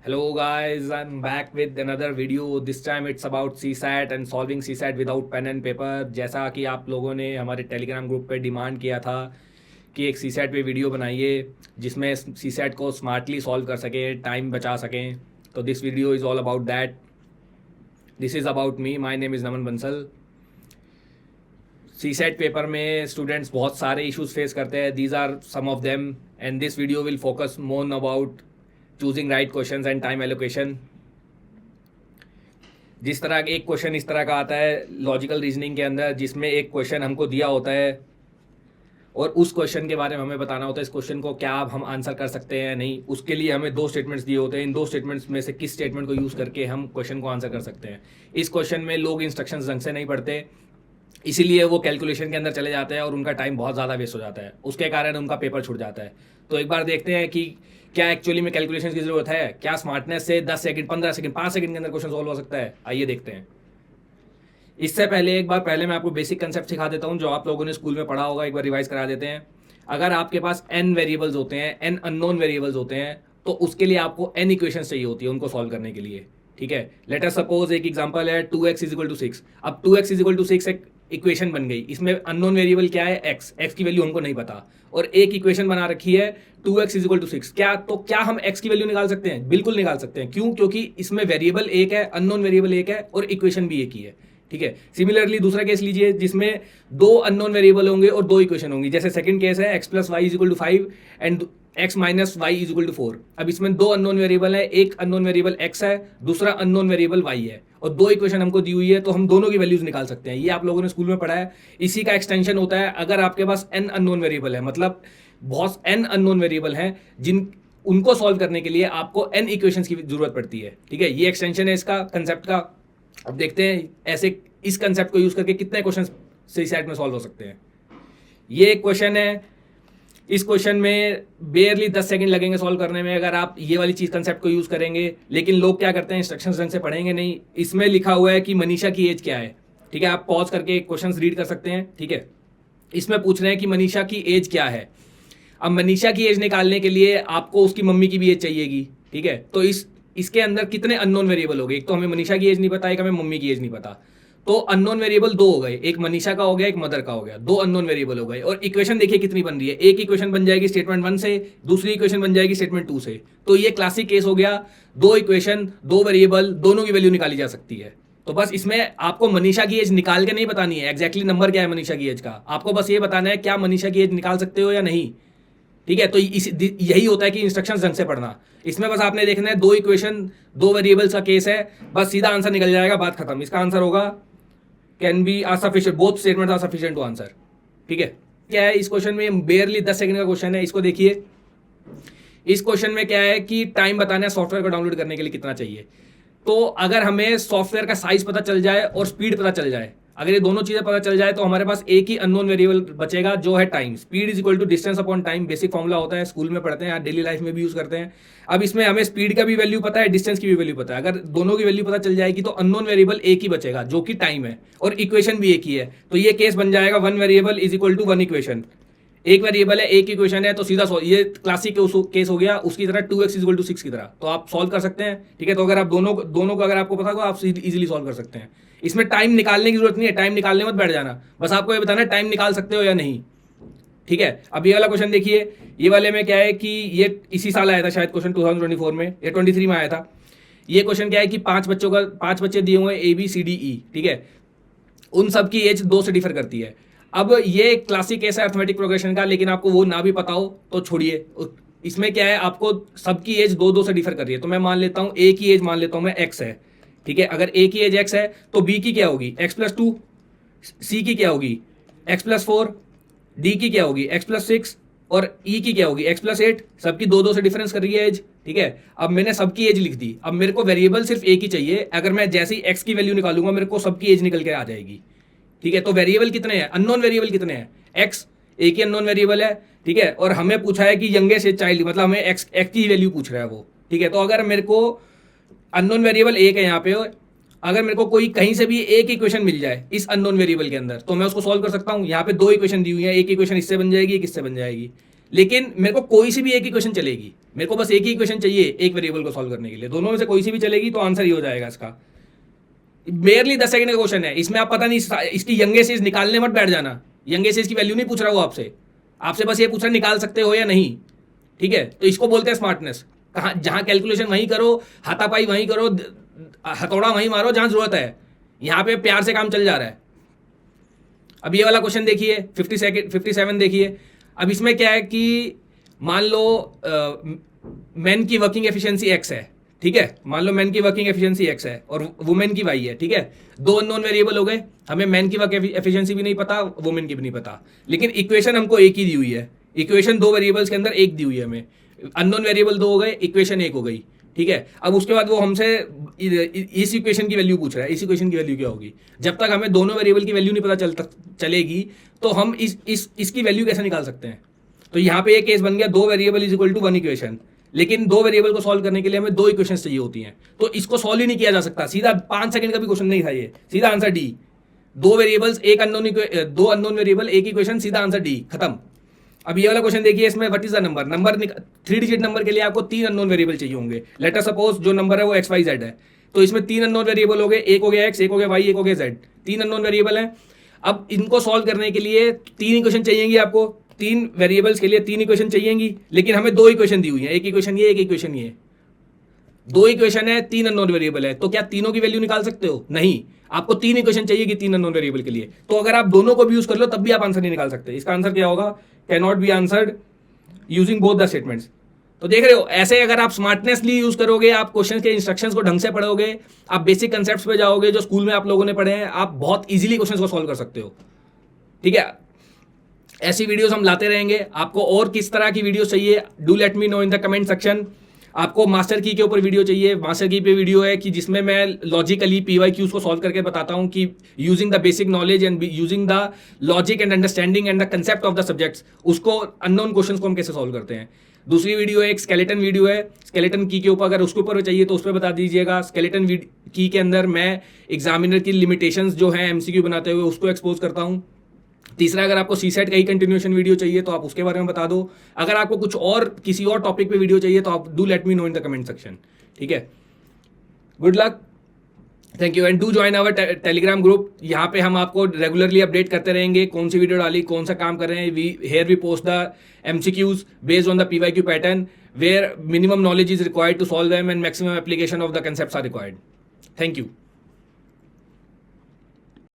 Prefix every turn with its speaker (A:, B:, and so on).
A: Hello guys, I'm back with another video. This time it's about CSAT and solving CSAT without pen and paper. जैसा कि आप लोगों ने हमारे Telegram group पे डिमांड किया था कि एक CSAT पे वीडियो बनाइए जिसमें CSAT को स्मार्टली सॉल्व कर सकें, टाइम बचा सकें. तो this video is all about that. This is about me. My name is Naman Bansal. CSAT paper में स्टूडेंट्स बहुत सारे इश्यूज फेस करते हैं. These are some of them and this video will focus more about choosing right questions and time allocation. जिस तरह एक question इस तरह का आता है लॉजिकल रीजनिंग के अंदर, जिसमें एक क्वेश्चन हमको दिया होता है और उस क्वेश्चन के बारे में हमें बताना होता है इस क्वेश्चन को क्या हम आंसर कर सकते हैं या नहीं. उसके लिए हमें दो स्टेटमेंट्स दिए होते हैं. इन दो स्टेटमेंट्स में से किस स्टेटमेंट को यूज़ करके हम क्वेश्चन को आंसर कर सकते हैं. इस क्वेश्चन में लोग इंस्ट्रक्शंस ढंग से नहीं पढ़ते, इसीलिए वो कैलकुलेशन के अंदर चले जाते हैं और उनका टाइम बहुत ज़्यादा वेस्ट हो जाता है. उसके कारण उनका पेपर छूट जाता है. तो एक बार देखते हैं कि क्या एक्चुअली में कैलकुलेशन की जरूरत है, क्या स्मार्टनेस से 10 सेकंड 15 सेकंड 5 सेकंड के अंदर क्वेश्चन सॉल्व हो सकता है. आइए देखते हैं. इससे पहले एक बार पहले मैं आपको बेसिक कंसेप्ट सिखा देता हूं जो आप लोगों ने स्कूल में पढ़ा होगा. एक बार रिवाइज करा देते हैं. अगर आपके पास n वेरिएबल्स होते हैं, n अननोन वेरिएबल्स होते हैं, तो उसके लिए आपको n इक्वेशंस चाहिए होती है उनको सॉल्व करने के लिए. ठीक है, लेट अस सपोज एक एग्जांपल है 2x इज इक्वल टू 6. अब 2x इज इक्वल टू 6 एक इक्वेशन बन गई. इसमें अननोन वेरिएबल क्या है, x की वैल्यू हमको नहीं पता. और एक इक्वेशन बना रखी है 2x इज इक्वल टू 6. क्या हम x की वैल्यू निकाल सकते हैं? बिल्कुल निकाल सकते हैं. क्यों? क्योंकि इसमें वेरिएबल एक है, अननोन वेरिएबल एक है और इक्वेशन भी एक ही है. ठीक है. सिमिलरली दूसरा केस लीजिए जिसमें दो अननोन वेरिएबल होंगे और दो इक्वेशन होंगी. जैसे सेकंड केस है x plus Y is equal to 5 and x minus Y is equal to 4. अब इसमें दो अननोन वेरिएबल है, एक अननोन वेरिएबल x है, दूसरा अननोन वेरिएबल y है और दो इक्वेशन हमको दी हुई है. तो हम दोनों की वैल्यूज निकाल सकते हैं. ये आप लोगों ने स्कूल में पढ़ा है. इसी का एक्सटेंशन होता है अगर आपके पास n अननोन वेरिएबल है, मतलब बहुत n अननोन वेरिएबल हैं जिन उनको सॉल्व करने के लिए आपको n इक्वेशंस की जरूरत पड़ती है. ठीक है, ये एक्सटेंशन है इसका कंसेप्ट का. अब देखते हैं ऐसे इस कंसेप्ट को यूज करके कितने क्वेश्चन CSAT में सॉल्व हो सकते हैं. ये एक क्वेश्चन है. इस क्वेश्चन में बेयरली 10 सेकंड लगेंगे सॉल्व करने में अगर आप ये वाली चीज कंसेप्ट को यूज करेंगे. लेकिन लोग क्या करते हैं, इंस्ट्रक्शंस ढंग से पढ़ेंगे नहीं. इसमें लिखा हुआ है कि मनीषा की एज क्या है. ठीक है, आप पॉज करके क्वेश्चंस रीड कर सकते हैं. ठीक है, इसमें पूछ रहे हैं कि मनीषा की एज क्या है. अब मनीषा की एज निकालने के लिए आपको उसकी मम्मी की भी एज चाहिएगी. ठीक है, तो इसके अंदर कितने अननोन वेरिएबल हो गए. एक तो हमें मनीषा की एज नहीं पता, एक हमें मम्मी की एज नहीं पता. तो अननोन वेरिएबल दो हो गए, एक मनीषा का हो गया, एक मदर का हो गया. दो अननोन वेरिएबल हो गए और इक्वेशन देखिए कितनी बन रही है. एक इक्वेशन बन जाएगी स्टेटमेंट 1 से, दूसरी इक्वेशन बन जाएगी स्टेटमेंट 2 से. तो ये क्लासिक केस हो गया. दो इक्वेशन, दो वेरिएबल, दोनों की वैल्यू निकाली जा सकती है. तो बस इसमें आपको मनीषा की एज निकाल के नहीं बतानी है एग्जैक्टली नंबर क्या है मनीषा की एज का. आपको बस ये बताना है क्या मनीषा की एज निकाल सकते हो या नहीं. ठीक है, तो यही होता है कि इंस्ट्रक्शंस ढंग से पढ़ना. इसमें बस आपने देखना है दो इक्वेशन, दो वेरिएबल्स का केस है, बस सीधा आंसर निकल जाएगा, बात खत्म. इसका आंसर होगा can be are sufficient, both statements are sufficient to answer. ठीक है, क्या है इस क्वेश्चन में, बेयरली 10 सेकंड का क्वेश्चन है. इसको देखिए. इस क्वेश्चन में क्या है कि टाइम बताना है सॉफ्टवेयर को डाउनलोड करने के लिए कितना चाहिए. तो अगर हमें सॉफ्टवेयर का साइज पता चल जाए और स्पीड पता चल जाए, अगर ये दोनों चीजें पता चल जाए तो हमारे पास एक ही अननोन वेरिएबल बचेगा जो है time. Speed is equal to distance upon time. Basic formula होता है, स्कूल में पढ़ते हैं, डेली लाइफ में भी यूज करते हैं. अब इसमें हमें स्पीड का भी वैल्यू पता है, डिस्टेंस की भी वैल्यू पता है. अगर दोनों की वैल्यू पता चल जाएगी तो अननोन वेरिएबल एक ही बचेगा जो कि टाइम है और इक्वेशन भी एक ही है. तो ये केस बन जाएगा one variable is equal to one equation. एक वेरिएबल है, एक इक्वेशन है, तो सीधा ये क्लासिक केस हो गया उसकी तरह 2x इज इक्वल टू 6 की तरह. तो आप सॉल्व कर सकते हैं. ठीक है, तो अगर आप दोनों को अगर आपको पता हो आप इजीली सॉल्व कर सकते हैं. इसमें टाइम निकालने की जरूरत नहीं है, टाइम निकालने मत बैठ जाना, बस आपको ये बताना है टाइम निकाल सकते हो या नहीं. ठीक है, अब ये वाला क्वेश्चन देखिए. ये वाले में क्या है कि ये इसी साल आया था शायद क्वेश्चन 2024 में या 23 में आया था. ये क्वेश्चन क्या है कि पांच बच्चे दिए हुए ABCDE. ठीक है, उन सब की एज 2 से डिफर करती है. अब ये क्लासिक केस है अर्थमेटिक प्रोग्रेशन का, लेकिन आपको वो ना भी पता हो तो छोड़िए. इसमें क्या है, आपको सबकी एज 2 से डिफर कर रही है. तो मैं मान लेता हूं ए की एज मान लेता हूं मैं x है. ठीक है, अगर ए की एज x है तो b की क्या होगी x प्लस 2, c की क्या होगी x प्लस 4, d की क्या होगी x प्लस 6 और e की क्या होगी x प्लस 8. सबकी 2 से डिफरेंस कर रही है एज. ठीक है, अब मैंने सबकी एज लिख दी. अब मेरे को वेरिएबल सिर्फ एक ही चाहिए. अगर मैं जैसे ही x की वैल्यू निकालूंगा मेरे को सबकी एज निकल के आ जाएगी. ठीक है, तो वेरिएबल कितने हैं, अननोन वेरिएबल कितने हैं, x एक ही अननोन वेरिएबल है. ठीक है, और हमें पूछा है कि यंगेस्ट चाइल्ड, मतलब हमें x की वैल्यू पूछ रहा है वो. ठीक है, तो अगर मेरे को अननोन वेरिएबल एक है यहाँ पे, अगर मेरे को कोई कहीं से भी एक इक्वेशन मिल जाए इस अननोन वेरिएबल के अंदर तो मैं उसको सॉल्व कर सकता हूँ. यहाँ पे दो इक्वेशन दी हुई है, एक इक्वेशन इससे बन जाएगी, एक इससे बन जाएगी. लेकिन मेरे को कोई सी भी एक इक्वेशन चलेगी, मेरे को बस एक ही इक्वेशन चाहिए एक वेरिएबल को सॉल्व करने के लिए, दोनों में से कोई सी भी चलेगी तो आंसर ही हो जाएगा इसका। बेयरली 10 सेकंड का क्वेश्चन है, इसमें आप पता नहीं इसकी यंगेस्ट एज निकालने मत बैठ जाना, यंगेस्ट एज की वैल्यू नहीं पूछ रहा वो आपसे, आपसे बस ये पूछ रहा निकाल सकते हो या नहीं, ठीक है। तो इसको बोलते हैं स्मार्टनेस। कहाँ, जहां कैलकुलेशन वहीं करो, हाथापाई वहीं करो, हथौड़ा वहीं मारो जहां जरूरत है, यहां पे प्यार से काम चल जा रहा है। अब ये वाला क्वेश्चन देखिए 57 देखिए। अब इसमें क्या है कि मान लो मैन की वर्किंग एफिशिएंसी एक्स है, ठीक है, मान लो मैन की वर्किंग एफिशिएंसी एक्स है और वुमेन की वाई है, ठीक है। दो अननोन वेरिएबल हो गए, हमें मैन की वर्क एफिशिएंसी भी नहीं पता, वुमेन की भी नहीं पता, लेकिन इक्वेशन हमको एक ही दी हुई है, इक्वेशन दो वेरिएबल्स के अंदर एक दी हुई है हमें, अननोन वेरिएबल दो हो गए, इक्वेशन एक हो गई, ठीक है। अब उसके बाद वो हमसे इस इक्वेशन की वैल्यू पूछ रहा है, इस इक्वेशन की वैल्यू क्या होगी। जब तक हमें दोनों वेरिएबल की वैल्यू नहीं पता चलेगी तो हम इसकी वैल्यू कैसे निकाल सकते हैं। तो यहाँ पे एक केस बन गया, दो variable is equal to one equation, लेकिन दो वेरिएबल को सॉल्व करने के लिए हमें दो इक्वेशंस चाहिए होती हैं, तो इसको सॉल्व ही नहीं किया जा सकता। सीधा 5 सेकंड का भी क्वेश्चन नहीं था ये, सीधा आंसर डी। दो वेरिएबल्स एक अननोन, दो अननोन वेरिएबल एक इक्वेशन, सीधा आंसर डी, खत्म। अब ये वाला क्वेश्चन देखिए, इसमें what is the number, 3 digit number के लिए आपको 3 अननोन वेरिएबल चाहिए होंगे। लेट अस सपोज जो नंबर है वो एक्स वाई जेड है, तो इसमें 3 अननोन वेरिएबल हो गए, एक हो गया एक्स, एक हो गया वाई, एक हो गया जेड, 3 अननोन वेरिएबल है। अब इनको सॉल्व करने के लिए 3 इक्वेशन चाहिएंगी आपको, 3 वेरिएबल्स के लिए 3 इक्वेशन चाहिएंगी, लेकिन हमें 2 इक्वेशन दी हुई है, एक इक्वेशन ये, एक इक्वेशन ये, 2 इक्वेशन है, 3 अननोन वेरिएबल है, तो क्या तीनों की वैल्यू निकाल सकते हो? नहीं, आपको 3 इक्वेशन चाहिए कि 3 अननोन वेरिएबल के लिए। तो अगर आप दोनों को भी यूज कर लो तब भी आप आंसर नहीं निकाल सकते। इसका आंसर क्या होगा? Can not be answered using both the statements. तो देख रहे हो, ऐसे अगर आप स्मार्टनेसली यूज करोगे, आप क्वेश्चन के इंस्ट्रक्शंस को ढंग से पढ़ोगे, आप बेसिक कंसेप्ट्स पे जाओगे जो स्कूल में आप लोगों ने पढ़े हैं, आप बहुत इजीली क्वेश्चंस को सॉल्व कर सकते हो, ठीक है। ऐसी वीडियोस हम लाते रहेंगे। आपको और किस तरह की वीडियो चाहिए, do let me know in the comment section. आपको मास्टर की के ऊपर वीडियो चाहिए, मास्टर की पे वीडियो है कि जिसमें मैं लॉजिकली PYQs को सॉल्व करके बताता हूं कि using the basic knowledge and using the logic and understanding and the concept of the subjects, उसको अननोन क्वेश्चंस को हम कैसे सॉल्व करते हैं। दूसरी वीडियो है, एक स्केलेटन वीडियो है, स्केलेटन की के ऊपर, अगर उसके ऊपर चाहिए तो उस पर बता दीजिएगा। स्केलेटन की के अंदर मैं एग्जामिनर की लिमिटेशंस जो है MCQ बनाते हुए उसको एक्सपोज करता हूँ। तीसरा, अगर आपको CSET का ही कंटिन्यूएशन वीडियो चाहिए तो आप उसके बारे में बता दो। अगर आपको कुछ और किसी और टॉपिक पे वीडियो चाहिए तो आप do let me know in the comment section, ठीक है। Good luck, thank you and do join our Telegram group. यहाँ पे हम आपको रेगुलरली अपडेट करते रहेंगे, कौन सी वीडियो डाली, कौन सा काम कर रहे हैं। We post the MCQs based on the PYQ pattern where minimum knowledge is required to solve them and maximum application of the concepts are required. Thank you.